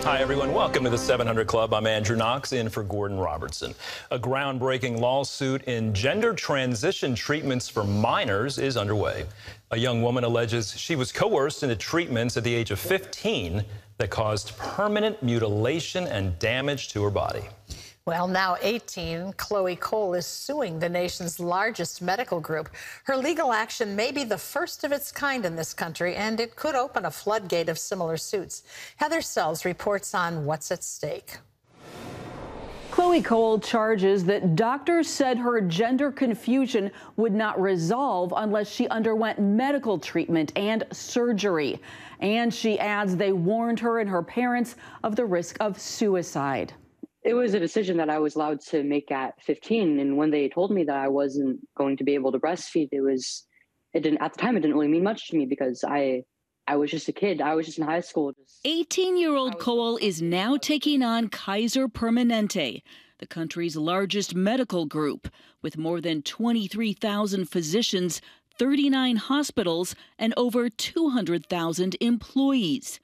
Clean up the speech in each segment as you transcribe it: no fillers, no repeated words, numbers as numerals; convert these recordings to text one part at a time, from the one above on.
Hi, everyone. Welcome to the 700 Club. I'm Andrew Knox, in for Gordon Robertson. A groundbreaking lawsuit in gender transition treatments for minors is underway. A young woman alleges she was coerced into treatments at the age of 15 that caused permanent mutilation and damage to her body. Well, now 18, Chloe Cole is suing the nation's largest medical group. Her legal action may be the first of its kind in this country, and it could open a floodgate of similar suits. Heather Sells reports on what's at stake. Chloe Cole charges that doctors said her gender confusion would not resolve unless she underwent medical treatment and surgery. And she adds they warned her and her parents of the risk of suicide. It was a decision that I was allowed to make at 15. And when they told me that I wasn't going to be able to breastfeed, at the time, it didn't really mean much to me because I was just a kid. I was just in high school. 18-year-old Cole is now taking on Kaiser Permanente, the country's largest medical group, with more than 23,000 physicians, 39 hospitals, and over 200,000 employees.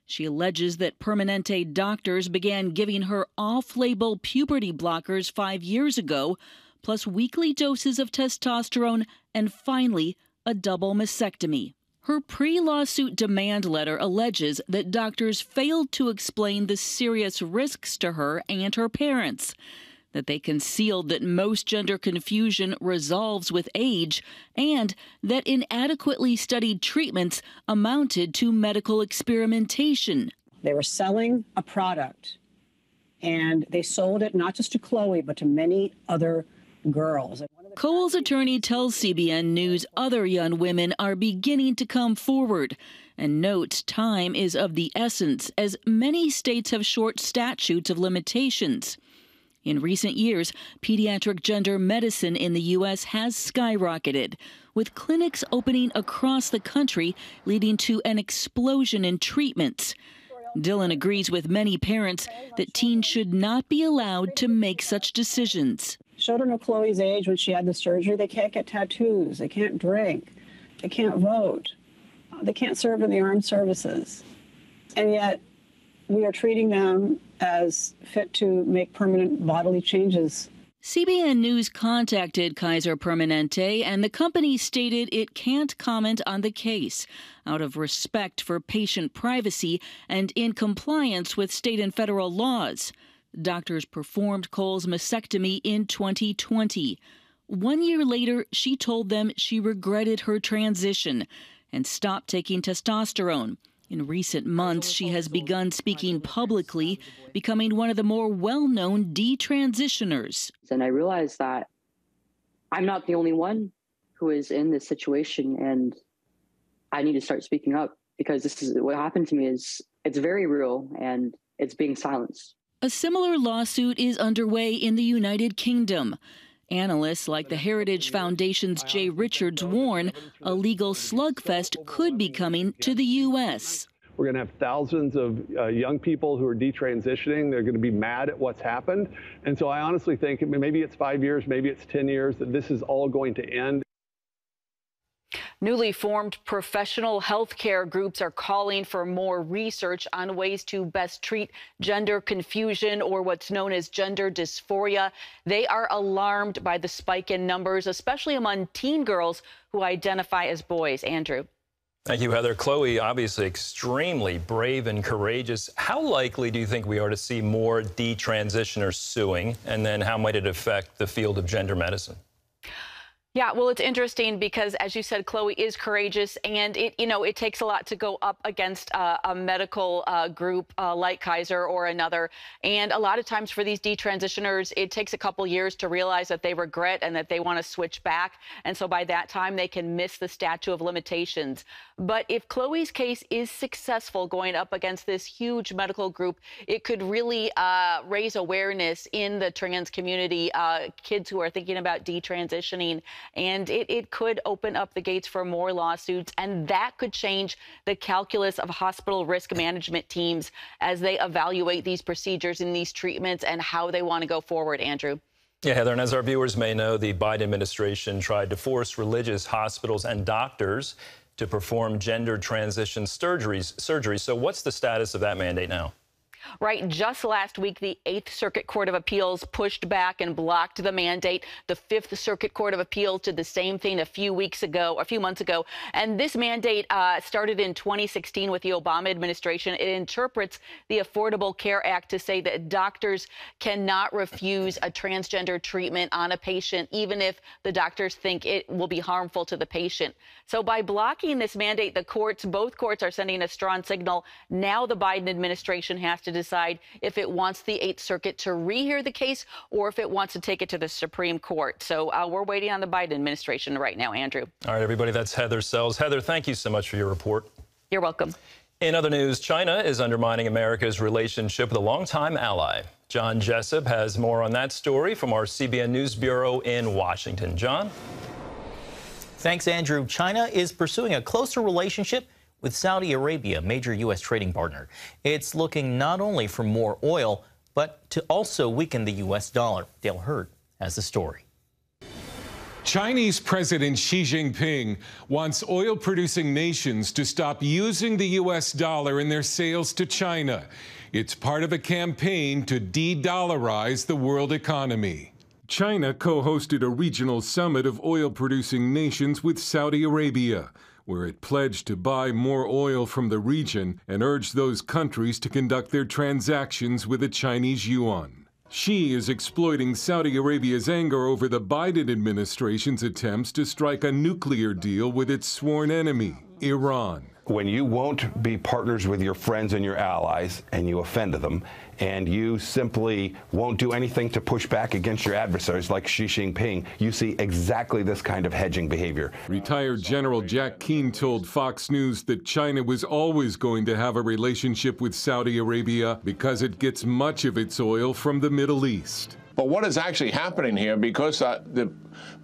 She alleges that Permanente doctors began giving her off-label puberty blockers 5 years ago, plus weekly doses of testosterone, and finally, a double mastectomy. Her pre-lawsuit demand letter alleges that doctors failed to explain the serious risks to her and her parents, that they concealed that most gender confusion resolves with age, and that inadequately studied treatments amounted to medical experimentation. They were selling a product, and they sold it not just to Chloe, but to many other girls. Cole's attorney tells CBN News other young women are beginning to come forward, and notes time is of the essence, as many states have short statutes of limitations. In recent years, pediatric gender medicine in the U.S. has skyrocketed, with clinics opening across the country, leading to an explosion in treatments. Dylan agrees with many parents that teens should not be allowed to make such decisions. Children of Chloe's age, when she had the surgery, they can't get tattoos, they can't drink, they can't vote, they can't serve in the armed services. And yet, we are treating them as fit to make permanent bodily changes. CBN News contacted Kaiser Permanente, and the company stated it can't comment on the case out of respect for patient privacy and in compliance with state and federal laws. Doctors performed Cole's mastectomy in 2020. 1 year later, she told them she regretted her transition and stopped taking testosterone. In recent months, she has begun speaking publicly, becoming one of the more well-known detransitioners. And I realized that I'm not the only one who is in this situation, and I need to start speaking up because this is what happened to me. It's very real, and it's being silenced. A similar lawsuit is underway in the United Kingdom. Analysts like the Heritage Foundation's Jay Richards warn a legal slugfest could be coming to the U.S. We're going to have thousands of young people who are detransitioning. They're going to be mad at what's happened. And so I honestly think maybe it's 5 years, maybe it's 10 years, that this is all going to end. Newly formed professional health care groups are calling for more research on ways to best treat gender confusion, or what's known as gender dysphoria. They are alarmed by the spike in numbers, especially among teen girls who identify as boys. Andrew. Thank you, Heather. Chloe, obviously extremely brave and courageous. How likely do you think we are to see more detransitioners suing? And then how might it affect the field of gender medicine? Yeah, well, it's interesting because, as you said, Chloe is courageous, and it takes a lot to go up against a medical group like Kaiser or another. And a lot of times for these detransitioners, it takes a couple years to realize that they regret and that they want to switch back. And so by that time, they can miss the statute of limitations. But if Chloe's case is successful going up against this huge medical group, it could really raise awareness in the trans community, kids who are thinking about detransitioning. And it could open up the gates for more lawsuits, and that could change the calculus of hospital risk management teams as they evaluate these procedures and these treatments and how they want to go forward. Andrew. Yeah, Heather, and as our viewers may know, the Biden administration tried to force religious hospitals and doctors to perform gender transition surgeries. So what's the status of that mandate now? Right, just last week, the 8th Circuit Court of Appeals pushed back and blocked the mandate. The 5th Circuit Court of Appeals did the same thing a few months ago. And this mandate started in 2016 with the Obama administration. It interprets the Affordable Care Act to say that doctors cannot refuse a transgender treatment on a patient, even if the doctors think it will be harmful to the patient. So by blocking this mandate, both courts are sending a strong signal. Now the Biden administration has to decide if it wants the 8th Circuit to rehear the case or if it wants to take it to the Supreme Court. So we're waiting on the Biden administration right now, Andrew. All right, everybody, that's Heather Sells. Heather, thank you so much for your report. You're welcome. In other news, China is undermining America's relationship with a longtime ally. John Jessup has more on that story from our CBN News Bureau in Washington. John? Thanks, Andrew. China is pursuing a closer relationship with Saudi Arabia, a major U.S. trading partner. It's looking not only for more oil, but to also weaken the U.S. dollar. Dale Hurd has the story. Chinese President Xi Jinping wants oil-producing nations to stop using the U.S. dollar in their sales to China. It's part of a campaign to de-dollarize the world economy. China co-hosted a regional summit of oil-producing nations with Saudi Arabia, where it pledged to buy more oil from the region and urged those countries to conduct their transactions with the Chinese yuan. Xi is exploiting Saudi Arabia's anger over the Biden administration's attempts to strike a nuclear deal with its sworn enemy, Iran. When you won't be partners with your friends and your allies and you offend them, and you simply won't do anything to push back against your adversaries like Xi Jinping, you see exactly this kind of hedging behavior. Retired General Jack Keane told Fox News that China was always going to have a relationship with Saudi Arabia because it gets much of its oil from the Middle East. But what is actually happening here, because the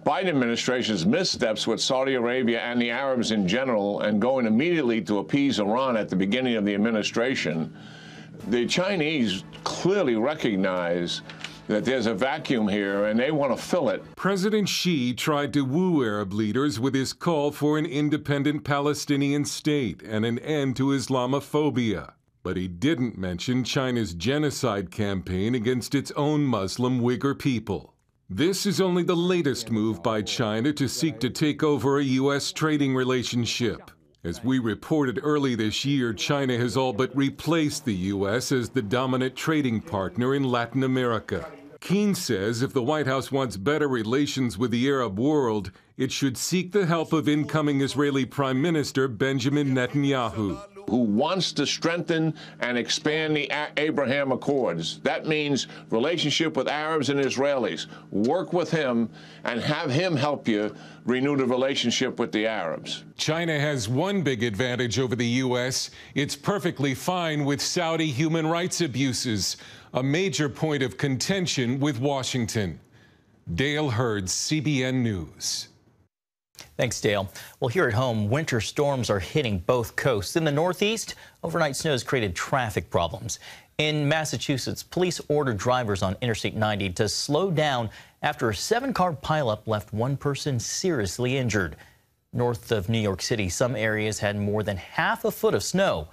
Biden administration's missteps with Saudi Arabia and the Arabs in general and going immediately to appease Iran at the beginning of the administration, the Chinese clearly recognize that there's a vacuum here and they want to fill it. President Xi tried to woo Arab leaders with his call for an independent Palestinian state and an end to Islamophobia. But he didn't mention China's genocide campaign against its own Muslim Uyghur people. This is only the latest move by China to seek to take over a U.S. trading relationship. As we reported early this year, China has all but replaced the U.S. as the dominant trading partner in Latin America. Keane says if the White House wants better relations with the Arab world, it should seek the help of incoming Israeli Prime Minister Benjamin Netanyahu, who wants to strengthen and expand the Abraham Accords. That means relationship with Arabs and Israelis. Work with him and have him help you renew the relationship with the Arabs. China has one big advantage over the U.S. It's perfectly fine with Saudi human rights abuses, a major point of contention with Washington. Dale Hurd, CBN News. Thanks, Dale. Well, here at home, winter storms are hitting both coasts. In the Northeast, overnight snow has created traffic problems. In Massachusetts, police ordered drivers on Interstate 90 to slow down after a 7-car pileup left one person seriously injured. North of New York City, some areas had more than half a foot of snow.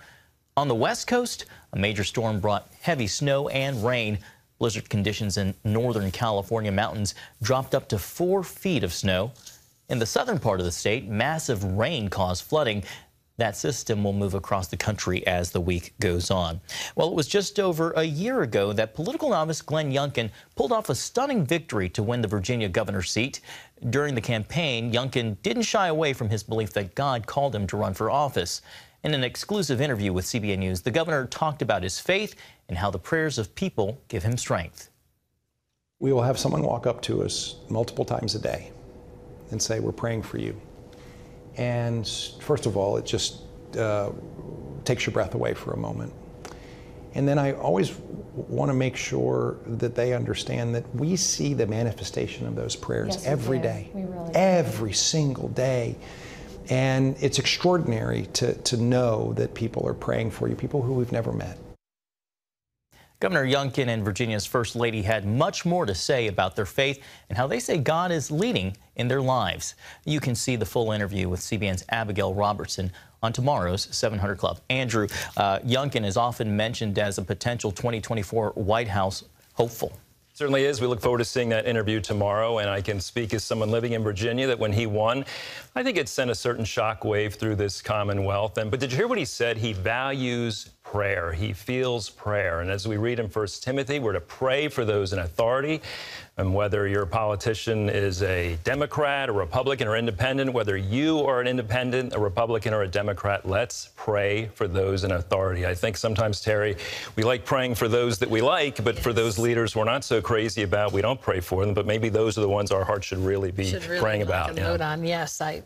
On the West Coast, a major storm brought heavy snow and rain. Blizzard conditions in northern California mountains dropped up to 4 feet of snow. In the southern part of the state, massive rain caused flooding. That system will move across the country as the week goes on. Well, it was just over a year ago that political novice Glenn Youngkin pulled off a stunning victory to win the Virginia governor's seat. During the campaign, Youngkin didn't shy away from his belief that God called him to run for office. In an exclusive interview with CBN News, the governor talked about his faith and how the prayers of people give him strength. We will have someone walk up to us multiple times a day and say, "We're praying for you." And first of all, it just takes your breath away for a moment. And then I always want to make sure that they understand that we see the manifestation of those prayers every day, every single day. And it's extraordinary to know that people are praying for you, people who we've never met. Governor Youngkin and Virginia's First Lady had much more to say about their faith and how they say God is leading in their lives. You can see the full interview with CBN's Abigail Robertson on tomorrow's 700 Club. Andrew, Youngkin is often mentioned as a potential 2024 White House hopeful. Certainly is. We look forward to seeing that interview tomorrow, and I can speak as someone living in Virginia that when he won, I think it sent a certain shockwave through this Commonwealth. But did you hear what he said? He values prayer. He feels prayer. And as we read in 1 Timothy, we're to pray for those in authority. And whether your politician is a Democrat, a Republican, or independent, whether you are an independent, a Republican, or a Democrat, let's pray for those in authority. I think sometimes, Terry, we like praying for those that we like, but for those leaders we're not so crazy about, we don't pray for them. But maybe those are the ones our heart should really be praying about. Note on. Yes, I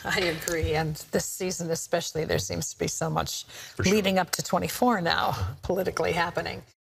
agree. And this season especially, there seems to be so much leading up to 24 now politically happening.